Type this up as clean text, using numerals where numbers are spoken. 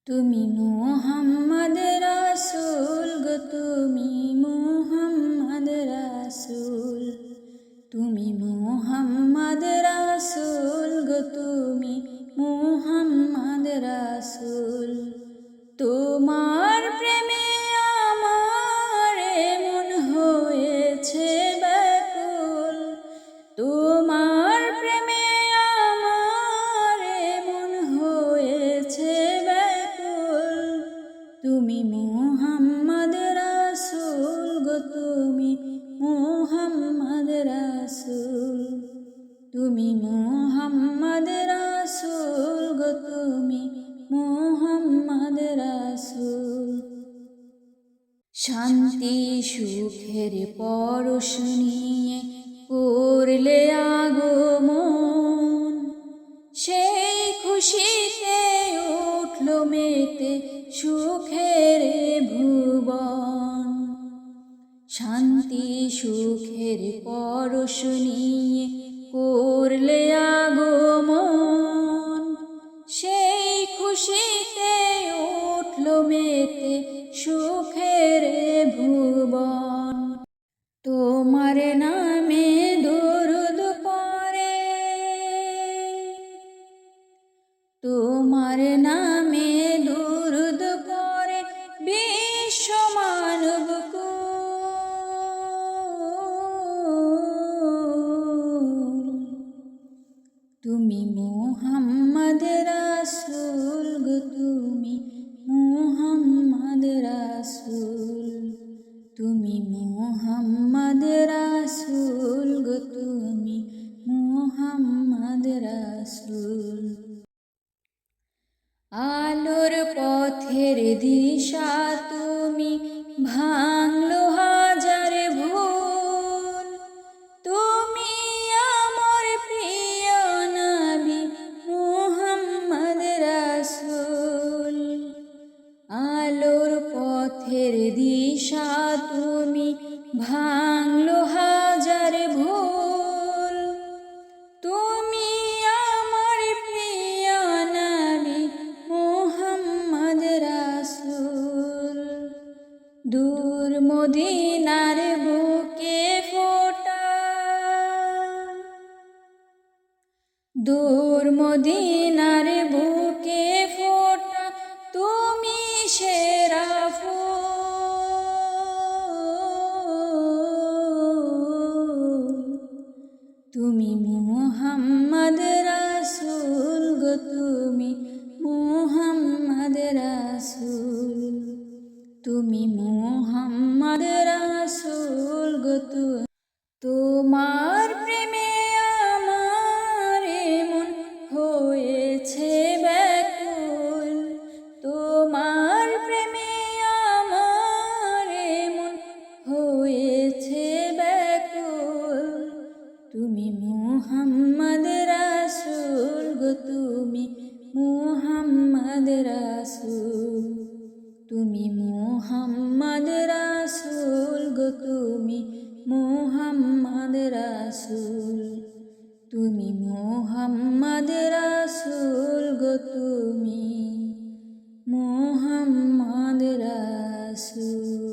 তুমি মুহাম্মদ রাসূল গো, তুমি মুহাম্মদ রাসূল, তুমি মুহাম্মদ রাসূল গো, তুমি মুহাম্মদ রাসূল। তোমার প্রেমে আমার মন হয়েছে ব্যাকুল, তোমার প্রেমে আমার মন হয়েছে ব্যাকুল। তুমি মুহাম্মদ রাসূল গো, তুমি মুহাম্মদ রাসূল, তুমি মুহাম্মদ রাসূল গো, তুমি মুহাম্মদ রাসূল। শান্তি সুখের পরশ নিয়ে করলে আগমন, সেই খুশিতে উঠল মেতে সুখের ভুবন। শান্তি সুখের পরশ নিয়ে করলে আগমন, সেই খুশিতে উঠল মেতে সুখের ভুবন। তোমার নামে দরুদ পড়ে, তোমার নামে দরুদ পড়ে বিশ্ব মানব কুল। তুমি মুহাম্মদ রাসূল গো, তুমি মুহাম্মদ রাসূল, তুমি মুহাম্মদ রাসূল গো, তুমি মুহাম্মদ রাসূল। আলোর পথের দিশা তুমি, ভাঙলো হাজার ভুল, তুমি আমার প্রিয় নবী মুহাম্মদ রাসূল। আলোর পথের দিশা তুমি, ভাঙলো হাজার ভুল, তুমি আমার প্রিয় নবী মুহাম্মদ রাসূল। দূর মদিনার বুকে ফোটা, দূর মদিনার বুকে ফোটা তুমি সেরা ফুল। তুমি মুহাম্মদ রাসূল গো, তুমি মুহাম্মদ রাসূল, তুমি মুহাম্মদ রাসূল গো। তোমার প্রেমে আমার মন হয়েছে ব্যাকুল, তোমার প্রেমে আমার মন হয়েছে ব্যাকুল। তুমি মুহাম্মদ রাসূল গো, তুমি মুহাম্মদ রাসূল, তুমি মুহাম্মদ রাসূল গো, তুমি মুহাম্মদ রাসূল, তুমি মুহাম্মদ রাসূল গো, তুমি মুহাম্মদ রাসূল।